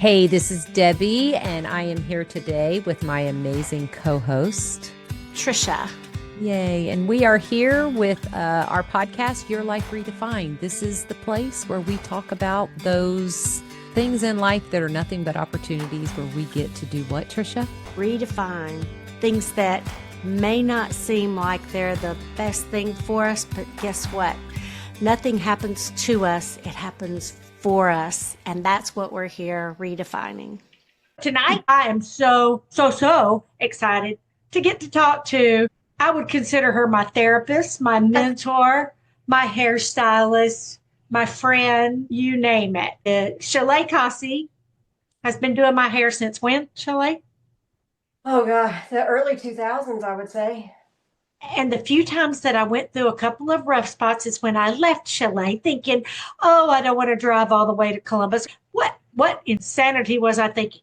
Hey, this is Debbie, and I am here today with my amazing co-host, Tricia. Yay. And we are here with our podcast, Your Life Redefined. This is the place where we talk about those things in life that are nothing but opportunities where we get to do what, Tricia? Redefine things that may not seem like they're the best thing for us, but guess what? Nothing happens to us, it happens for us. And that's what we're here redefining. Tonight, I am so excited to get to talk to, I would consider her my therapist, my mentor, my hairstylist, my friend, you name it. Chalet Kossey has been doing my hair since when, Chalet? Oh God, the early 2000s, I would say. And the few times that I went through a couple of rough spots is when I left Chalet thinking, oh, I don't want to drive all the way to Columbus. What insanity was I thinking?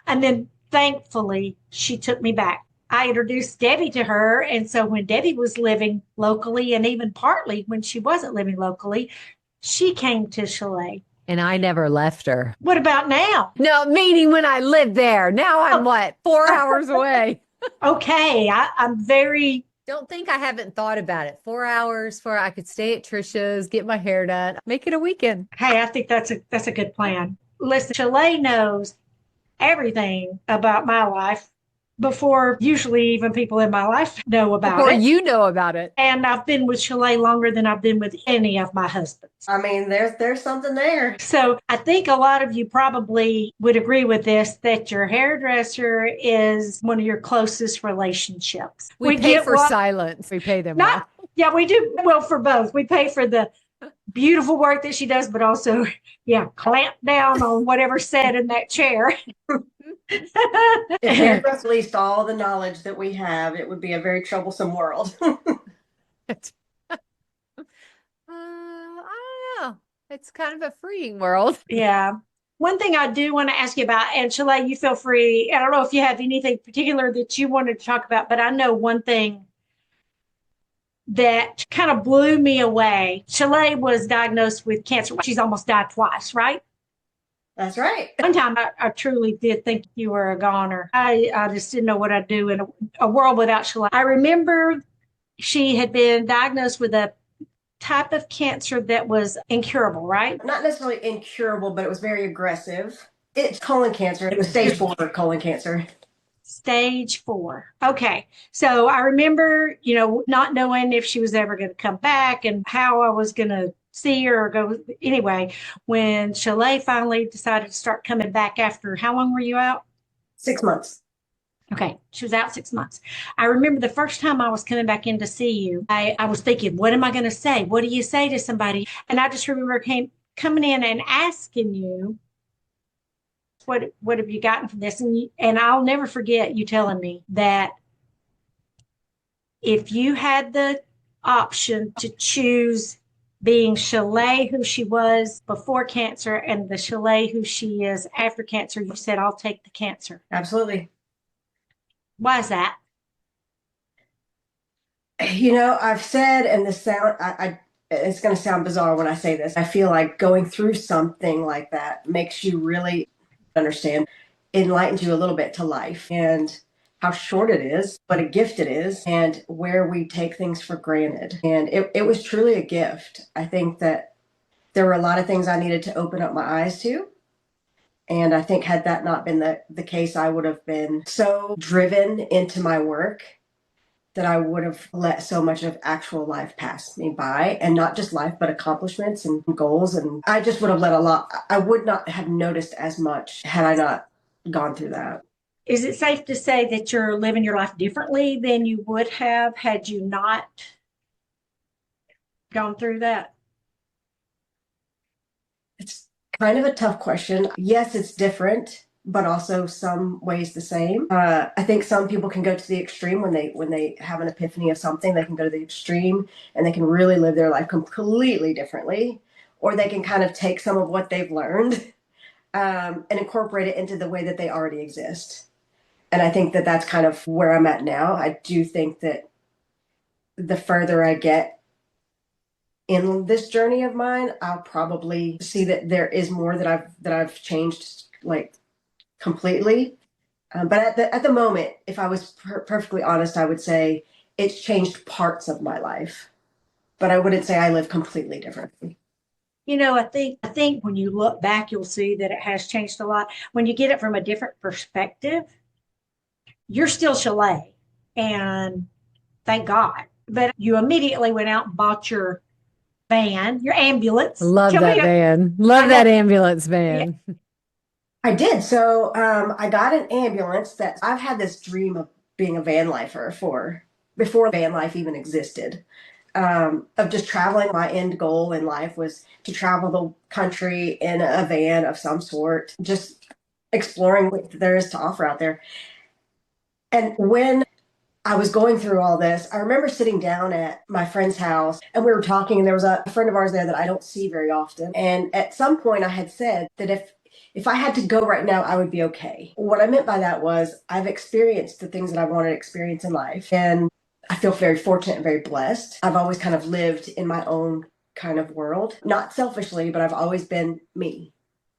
And then thankfully, she took me back. I introduced Debbie to her. And so when Debbie was living locally, and even partly when she wasn't living locally, she came to Chalet. And I never left her. What about now? No, meaning when I lived there. Now I'm 4 hours away? Okay, I'm very... Don't think I haven't thought about it. 4 hours I could stay at Tricia's, get my hair done, make it a weekend. Hey, I think that's a good plan. Listen, Chalet knows everything about my life before usually even people in my life know about Before it. you know about it. And I've been with Chalet longer than I've been with any of my husbands. I mean, there's something there. So I think a lot of you probably would agree with this, that your hairdresser is one of your closest relationships. We pay for silence. We pay them. Yeah, we do. Well, for both. We pay for the beautiful work that she does, but also, clamp down on whatever's said in that chair. If hairdressers released all the knowledge that we have, it would be a very troublesome world. I don't know. It's kind of a freeing world. Yeah. One thing I do want to ask you about, and Chalet, you feel free. I don't know if you have anything particular that you wanted to talk about, but I know one thing that kind of blew me away. Chalet was diagnosed with cancer. She's almost died twice, right? That's right. One time I truly did think you were a goner. I just didn't know what I'd do in a world without Chalet. I remember she had been diagnosed with a type of cancer that was incurable, right? Not necessarily incurable, but it was very aggressive. It's colon cancer. It was stage 4 colon cancer. Stage 4. Okay. So I remember, not knowing if she was ever going to come back and how I was going to see her or go. Anyway, when Chalet finally decided to start coming back after, how long were you out? 6 months. Okay. She was out 6 months. I remember the first time I was coming back in to see you, I was thinking, what am I going to say? What do you say to somebody? And I just remember coming in and asking you, what have you gotten from this? And I'll never forget you telling me that if you had the option to choose being Chalet, who she was before cancer, and the Chalet, who she is after cancer, you said, I'll take the cancer. Absolutely. Why is that? I've said, and the sound, it's going to sound bizarre when I say this. I feel like going through something like that makes you really understand, enlightens you a little bit to life and how short it is, what a gift it is, and where we take things for granted. And it was truly a gift. I think that there were a lot of things I needed to open up my eyes to. And I think had that not been the case, I would have been so driven into my work that I would have let so much of actual life pass me by, and not just life, but accomplishments and goals. And I just would have let a lot, I would not have noticed as much had I not gone through that. Is it safe to say that you're living your life differently than you would have had you not gone through that? It's kind of a tough question. Yes, it's different, but also some ways the same. I think some people can go to the extreme when they have an epiphany of something. They can go to the extreme and they can really live their life completely differently, or they can kind of take some of what they've learned and incorporate it into the way that they already exist. And I think that that's kind of where I'm at now. I do think that the further I get in this journey of mine, I'll probably see that there is more that I've changed, like completely. But at the moment, if I was perfectly honest, I would say it's changed parts of my life, but I wouldn't say I live completely differently. I think when you look back, you'll see that it has changed a lot. When you get it from a different perspective, you're still Chalet, and thank God. But you immediately went out and bought your van, your ambulance. Love Tell me, that van. I Love know, that ambulance yeah, van. I did. So I got an ambulance that I've had this dream of being a van lifer for before van life even existed. Of just traveling. My end goal in life was to travel the country in a van of some sort, just exploring what there is to offer out there. And when I was going through all this, I remember sitting down at my friend's house and we were talking, and there was a friend of ours there that I don't see very often. And at some point I had said that if I had to go right now, I would be okay. What I meant by that was I've experienced the things that I wanted to experience in life. And I feel very fortunate and very blessed. I've always kind of lived in my own kind of world, not selfishly, but I've always been me,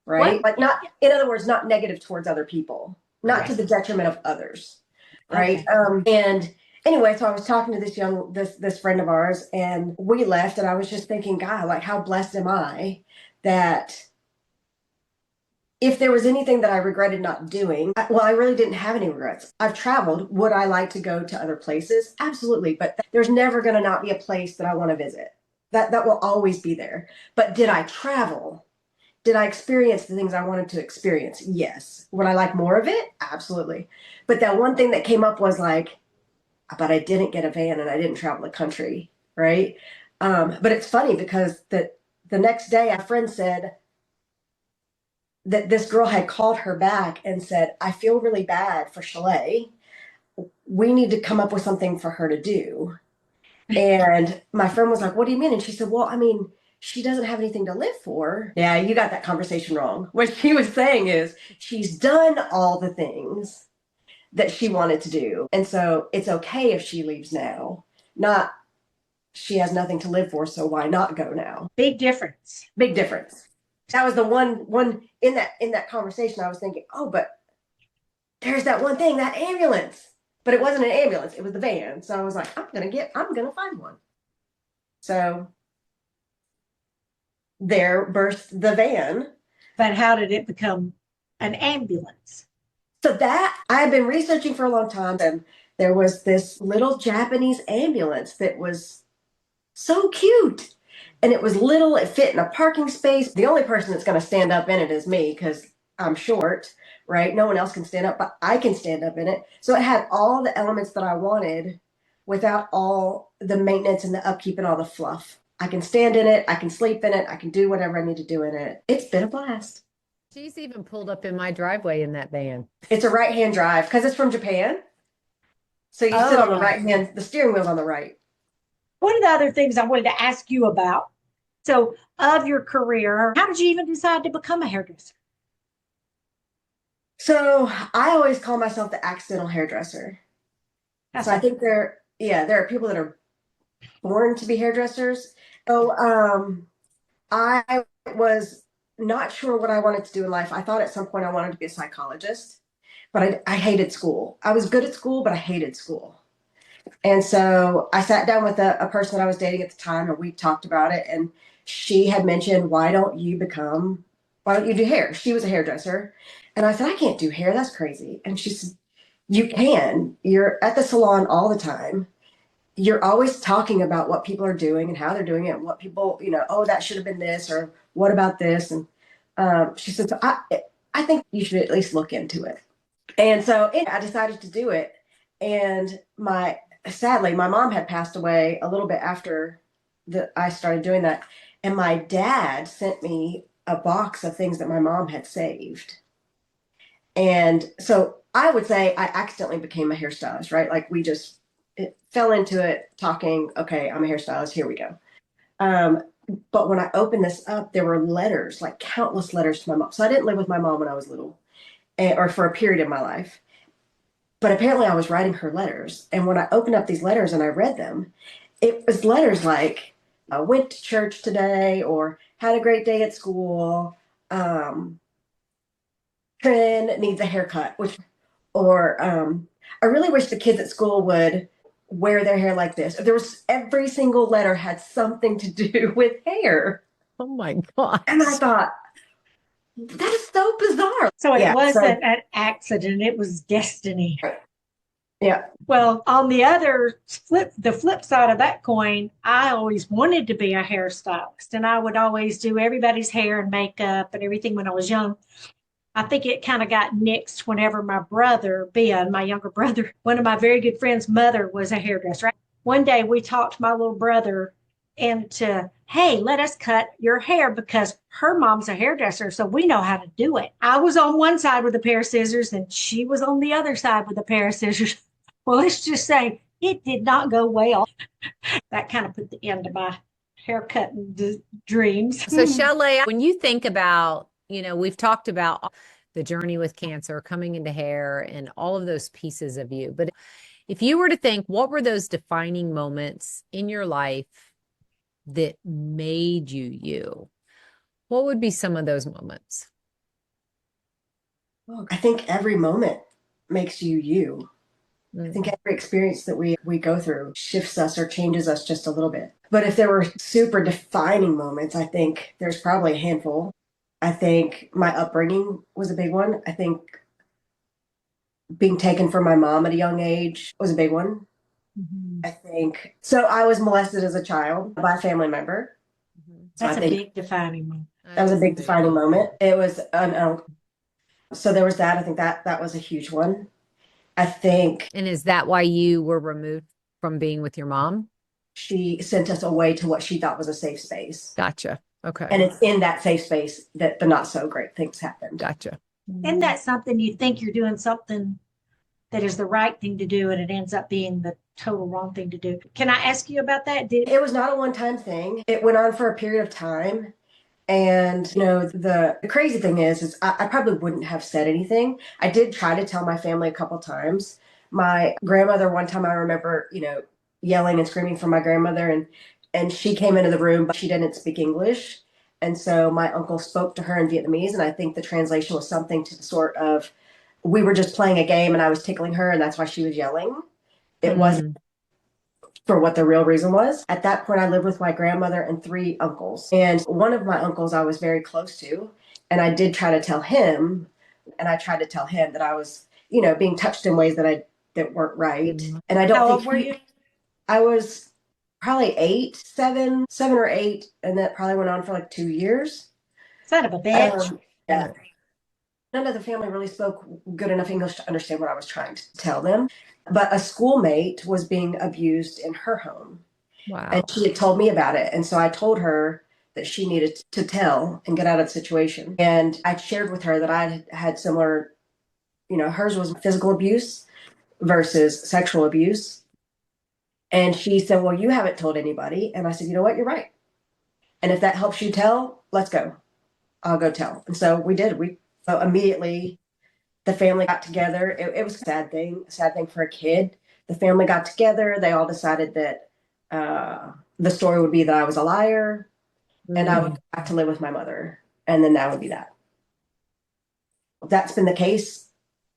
right? what? Like, not, in other words, not negative towards other people, not to the detriment of others, right? Okay. And anyway, so I was talking to this friend of ours, and we left, and I was just thinking, God, like, how blessed am I that if there was anything that I regretted not doing, well, I really didn't have any regrets. I've traveled. Would I like to go to other places? Absolutely. But there's never going to not be a place that I want to visit. That will always be there. But did I travel? Did I experience the things I wanted to experience? Yes. Would I like more of it? Absolutely. But that one thing that came up was like, but I didn't get a van and I didn't travel the country, right? But it's funny because the next day, a friend said, that this girl had called her back and said, I feel really bad for Chalet. We need to come up with something for her to do. And my friend was like, what do you mean? And she said, well, I mean, she doesn't have anything to live for. Yeah, you got that conversation wrong. What she was saying is she's done all the things that she wanted to do. And so it's okay if she leaves now, not she has nothing to live for. So why not go now? Big difference. Big difference. That was the one in that conversation. I was thinking, oh, but there's that one thing, that ambulance. But it wasn't an ambulance, it was the van. So I was like, I'm gonna find one. So there burst the van. But how did it become an ambulance? So that I had been researching for a long time, and there was this little Japanese ambulance that was so cute. And it was little, it fit in a parking space. The only person that's going to stand up in it is me because I'm short, right? No one else can stand up, but I can stand up in it. So it had all the elements that I wanted without all the maintenance and the upkeep and all the fluff. I can stand in it, I can sleep in it, I can do whatever I need to do in it. It's been a blast. She's even pulled up in my driveway in that van. It's a right-hand drive because it's from Japan. So you sit on the right hand, the steering wheel's on the right. One of the other things I wanted to ask you about. So, of your career, how did you even decide to become a hairdresser? So I always call myself the accidental hairdresser. That's So I think there are people that are born to be hairdressers. So I was not sure what I wanted to do in life. I thought at some point I wanted to be a psychologist, but I hated school. I was good at school, but I hated school. And so I sat down with a person that I was dating at the time, and we talked about it. And she had mentioned, why don't you do hair? She was a hairdresser. And I said, I can't do hair. That's crazy. And she said, you can. You're at the salon all the time. You're always talking about what people are doing and how they're doing it, and what people, oh, that should have been this, or what about this? And she said, so I think you should at least look into it. And so I decided to do it. And sadly, my mom had passed away a little bit after I started doing that. And my dad sent me a box of things that my mom had saved. And so I would say I accidentally became a hairstylist, right? Like it fell into it talking, okay, I'm a hairstylist, here we go. But when I opened this up, there were letters, like countless letters to my mom. So I didn't live with my mom when I was little, or for a period of my life. But apparently I was writing her letters. And when I opened up these letters and I read them, it was letters like, I went to church today, or had a great day at school. Trin needs a haircut, or I really wish the kids at school would wear their hair like this. There was every single letter had something to do with hair. Oh my gosh. And I thought, that is so bizarre. So it Yeah, wasn't an accident, it was destiny. yeah. Well, on the flip side of that coin, I always wanted to be a hairstylist, and I would always do everybody's hair and makeup and everything when I was young. I think it kind of got nixed whenever my brother, Ben, my younger brother, one of my very good friends' mother was a hairdresser. One day we talked my little brother into, hey, let us cut your hair because her mom's a hairdresser, so we know how to do it. I was on one side with a pair of scissors and she was on the other side with a pair of scissors. Well, let's just say it did not go well. That kind of put the end to my haircut dreams. So, Chalet, when you think about, we've talked about the journey with cancer, coming into hair, and all of those pieces of you. But if you were to think, what were those defining moments in your life that made you you? What would be some of those moments? I think every moment makes you you. I think every experience that we go through shifts us or changes us just a little bit. But if there were super defining moments, I think there's probably a handful. I think my upbringing was a big one. I think being taken from my mom at a young age was a big one. I think so. I was molested as a child by a family member. So That's a big defining moment. That was a big defining moment. It was so there was that. I think that was a huge one. I think. And is that why you were removed from being with your mom? She sent us away to what she thought was a safe space. Gotcha. Okay. And it's in that safe space that the not so great things happened. Gotcha. Isn't that something you think you're doing something that is the right thing to do and it ends up being the total wrong thing to do? Can I ask you about that? It was not a one-time thing. It went on for a period of time. And, the crazy thing is I probably wouldn't have said anything. I did try to tell my family a couple times. My grandmother, one time I remember, yelling and screaming for my grandmother, and she came into the room, but she didn't speak English. And so my uncle spoke to her in Vietnamese. And I think the translation was something to the sort of, we were just playing a game and I was tickling her and that's why she was yelling. It wasn't for what the real reason was. At that point, I lived with my grandmother and 3 uncles. And one of my uncles I was very close to. And I did try to tell him, that I was, being touched in ways that weren't right. And I don't How think old were you? I was probably 7 or 8. And that probably went on for like 2 years. Son of a bitch. Yeah. None of the family really spoke good enough English to understand what I was trying to tell them. But a schoolmate was being abused in her home. Wow. And she had told me about it. And so I told her that she needed to tell and get out of the situation. And I shared with her that I had similar, hers was physical abuse versus sexual abuse. And she said, well, you haven't told anybody. And I said, you know what? You're right. And if that helps you tell, let's go. I'll go tell. And so we did. So immediately the family got together. It was a sad thing for a kid. The family got together. They all decided that the story would be that I was a liar and I would go back to live with my mother. And then that would be that. That's been the case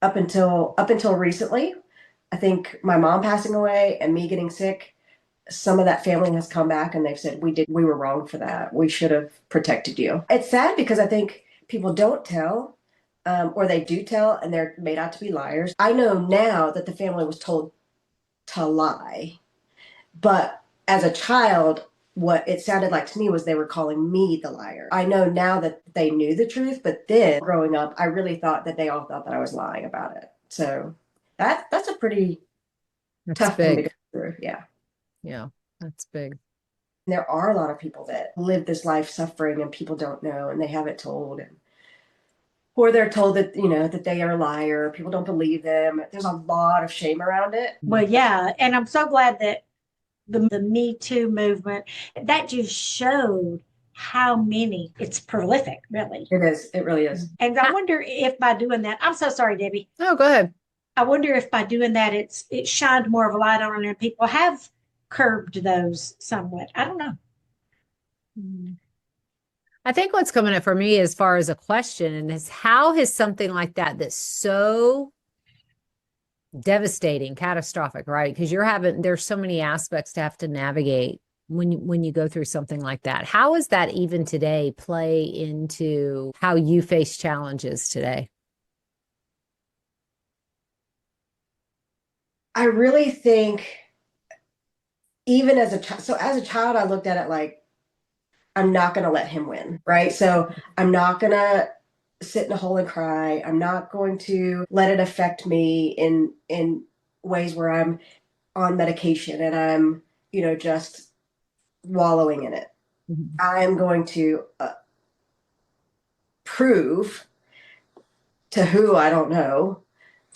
up until recently. I think my mom passing away and me getting sick, some of that family has come back and they've said, we were wrong for that. We should have protected you. It's sad because I think people don't tell. Or they do tell and they're made out to be liars. I know now that the family was told to lie. But as a child, what it sounded like to me was they were calling me the liar. I know now that they knew the truth, but then growing up, I really thought that they all thought that I was lying about it. So that's a pretty tough thing to go through. Yeah. Yeah, that's big. There are a lot of people that live this life suffering and people don't know and they have it told, or they're told that, that they are a liar. People don't believe them. There's a lot of shame around it. Well, yeah. And I'm so glad that the Me Too movement, that just showed how many, it's prolific, really. It is. It really is. And I wonder if by doing that, I'm so sorry, Debbie. Oh, go ahead. I wonder if by doing that, it shined more of a light on it and people have curbed those somewhat. I don't know. I think what's coming up for me as far as a question and is how has something like that that's so devastating, catastrophic, right? Because there's so many aspects to have to navigate when you go through something like that. How is that even today play into how you face challenges today? I really think even as a child, so as a child, I looked at it like, I'm not going to let him win, right? So I'm not going to sit in a hole and cry. I'm not going to let it affect me in ways where I'm on medication and I'm, just wallowing in it. Mhm. I'm going to prove to who I don't know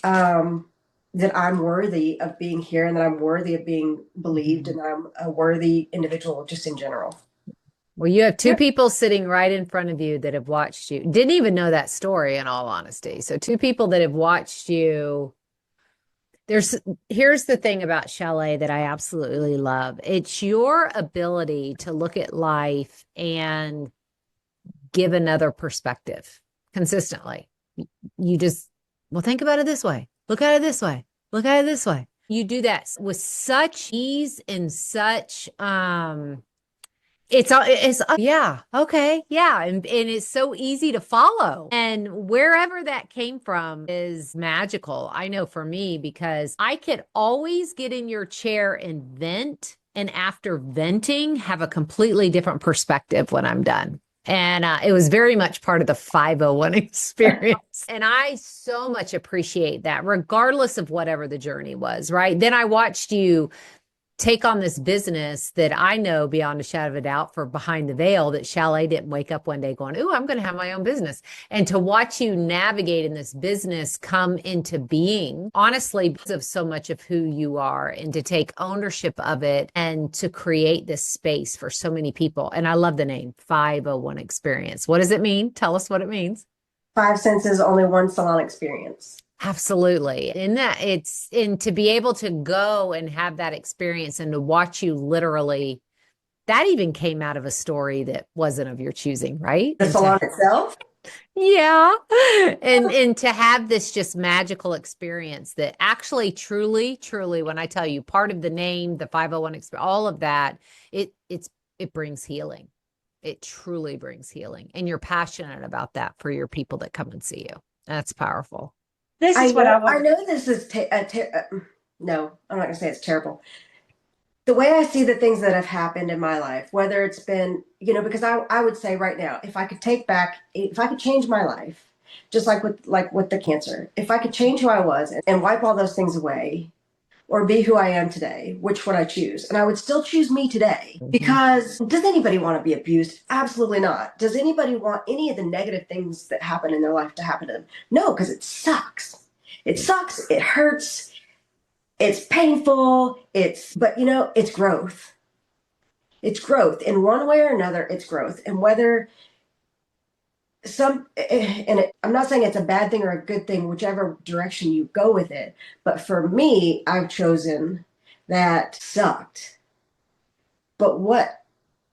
that I'm worthy of being here and that I'm worthy of being believed and I'm a worthy individual just in general. Well, you have two people sitting right in front of you that have watched you. Didn't even know that story, in all honesty. So two people that have watched you. Here's the thing about Chalet that I absolutely love. It's your ability to look at life and give another perspective consistently. You just, well, think about it this way. Look at it this way. Look at it this way. You do that with such ease and such it's yeah, okay, yeah, and it's so easy to follow. And wherever that came from is magical. I know for me, because I could always get in your chair and vent, and after venting, have a completely different perspective when I'm done. And it was very much part of the 501 experience. And I so much appreciate that, regardless of whatever the journey was, right? Then I watched you take on this business that I know beyond a shadow of a doubt for Behind the Veil that Chalet didn't wake up one day going, ooh, I'm going to have my own business. And to watch you navigate in this business come into being, honestly, because of so much of who you are, and to take ownership of it and to create this space for so many people. And I love the name 501 Experience. What does it mean? Tell us what it means. 5 senses, only one salon experience. Absolutely. And to be able to go and have that experience and to watch you literally, that even came out of a story that wasn't of your choosing, right? The salon itself? Yeah. And to have this just magical experience that actually truly, when I tell you part of the name, the 501 experience, all of that, it brings healing. It truly brings healing. And you're passionate about that for your people that come and see you. That's powerful. This is what I want. I know this is no, I'm not going to say it's terrible. The way I see the things that have happened in my life, whether it's been, because I would say right now, if I could change my life, just like with the cancer, if I could change who I was and wipe all those things away, or be who I am today, which would I choose? And I would still choose me today, because does anybody want to be abused? Absolutely not. Does anybody want any of the negative things that happen in their life to happen to them? No, because it sucks. It sucks. It hurts. It's painful. But it's growth. It's growth in one way or another. It's growth. And whether I'm not saying it's a bad thing or a good thing, whichever direction you go with it. But for me, I've chosen that sucked. But what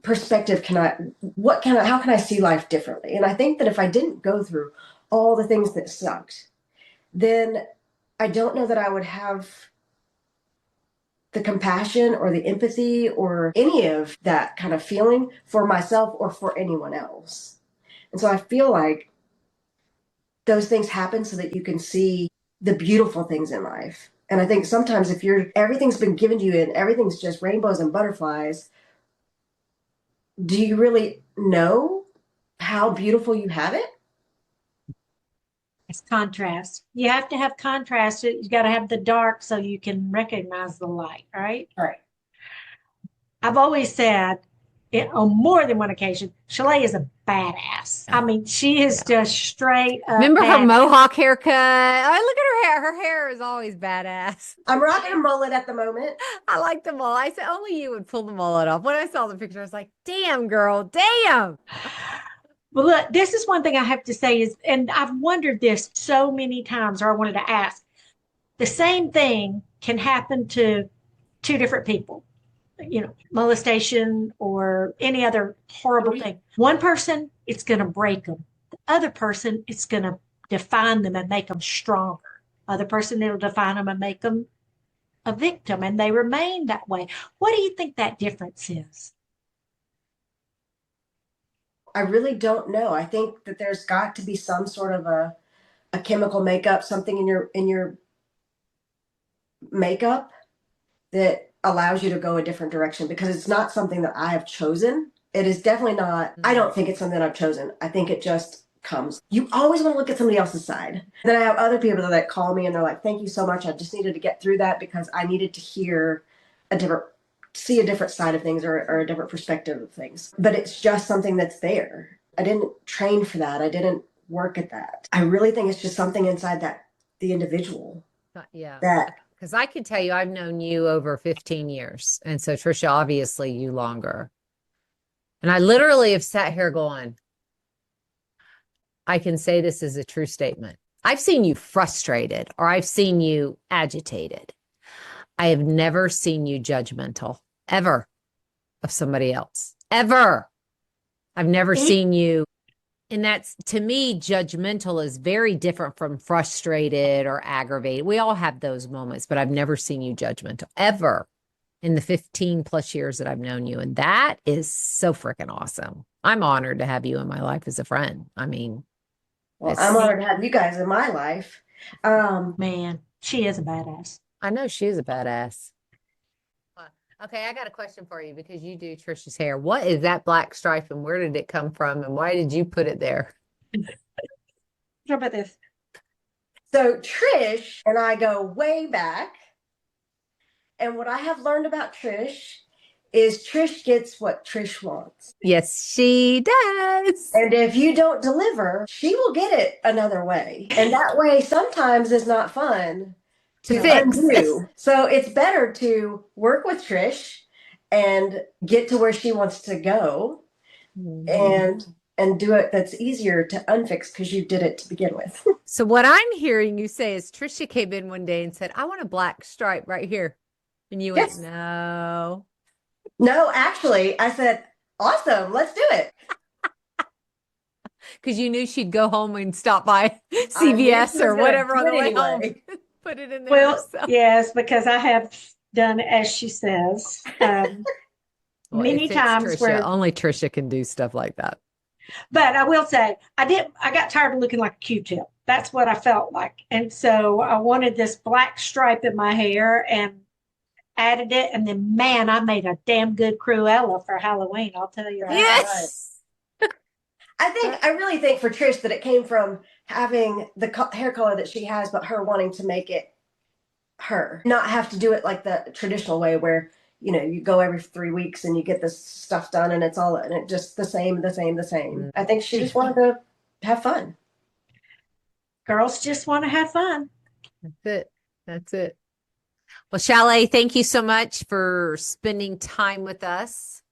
perspective how can I see life differently? And I think that if I didn't go through all the things that sucked, then I don't know that I would have the compassion or the empathy or any of that kind of feeling for myself or for anyone else. And so I feel like those things happen so that you can see the beautiful things in life. And I think sometimes if everything's been given to you and everything's just rainbows and butterflies, do you really know how beautiful you have it? It's contrast. You have to have contrast. You got to have the dark so you can recognize the light, right? Right. I've always said on more than one occasion, Chalet is a badass. I mean, she is just straight up. Remember her badass. mohawk haircut? Oh, look at her hair. Her hair is always badass. I'm rocking a mullet at the moment. I like the mullet. I said only you would pull the mullet off. When I saw the picture, I was like, damn, girl, damn. Well, look, this is one thing I have to say is, and I've wondered this so many times, or I wanted to ask, the same thing can happen to two different people, molestation or any other horrible thing. One person it's going to break them. The other person, it's going to define them and make them stronger. Other person, it'll define them and make them a victim, and they remain that way. What do you think that difference is? I really don't know. I think that there's got to be some sort of a chemical makeup, something in your makeup that allows you to go a different direction, because it's not something that I have chosen. It is definitely not, I don't think it's something I've chosen. I think it just comes. You always want to look at somebody else's side. Then I have other people that call me and they're like, thank you so much. I just needed to get through that because I needed to see a different side of things, or a different perspective of things. But it's just something that's there. I didn't train for that. I didn't work at that. I really think it's just something inside the individual. Yeah. That, because I can tell you, I've known you over 15 years. And so Tricia, obviously you longer. And I literally have sat here going, I can say this is a true statement. I've seen you frustrated, or I've seen you agitated. I have never seen you judgmental, ever, of somebody else, ever. I've never seen you. And that's, to me, judgmental is very different from frustrated or aggravated. We all have those moments, but I've never seen you judgmental, ever, in the 15 plus years that I've known you. And that is so freaking awesome. I'm honored to have you in my life as a friend. I mean, well, I'm honored to have you guys in my life. Man, she is a badass. I know she is a badass. Okay, I got a question for you, because you do Tricia's hair. What is that black stripe, and where did it come from, and why did you put it there? How about this? So Trish and I go way back. And what I have learned about Trish is Trish gets what Trish wants. Yes, she does. And if you don't deliver, she will get it another way. And that way sometimes is not fun to fix. undo. So it's better to work with Trish and get to where she wants to go, and do it. That's easier to unfix because you did it to begin with. So what I'm hearing you say is Tricia came in one day and said, I want a black stripe right here. And you went, no. No, actually, I said, awesome, let's do it. Because you knew she'd go home and stop by CVS or whatever on the way home. Put it in there. Well, yes, because I have done as she says many times. Tricia, where only Tricia can do stuff like that. But I will say, I got tired of looking like a Q-tip. That's what I felt like. And so I wanted this black stripe in my hair and added it. And then, man, I made a damn good Cruella for Halloween. I'll tell you that. Yes. I really think for Trish that it came from having the hair color that she has, but her wanting to make it her, not have to do it like the traditional way where, you know, you go every 3 weeks and you get this stuff done and it's all, and it just the same. I think she just wanted to have fun. Girls just want to have fun. That's it. Well, Chalet, thank you so much for spending time with us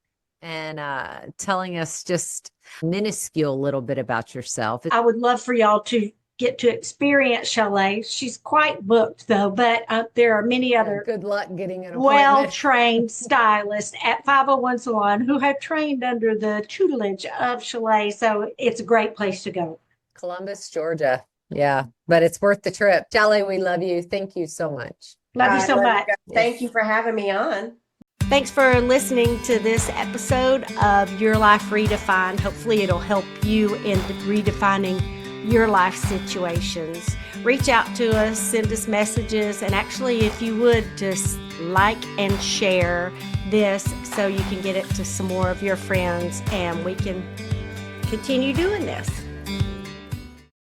and telling us just minuscule little bit about yourself. I would love for y'all to get to experience Chalet. She's quite booked though, but there are many other good luck getting an appointment. Well-trained stylists at 501 Salon who have trained under the tutelage of Chalet. So it's a great place to go. Columbus, Georgia. Yeah, but it's worth the trip. Chalet, we love you. Thank you so much. Love you so much. Thank you for having me on. Thanks for listening to this episode of Your Life Redefined. Hopefully it'll help you in redefining your life situations. Reach out to us, send us messages, and actually, if you would, just like and share this so you can get it to some more of your friends and we can continue doing this.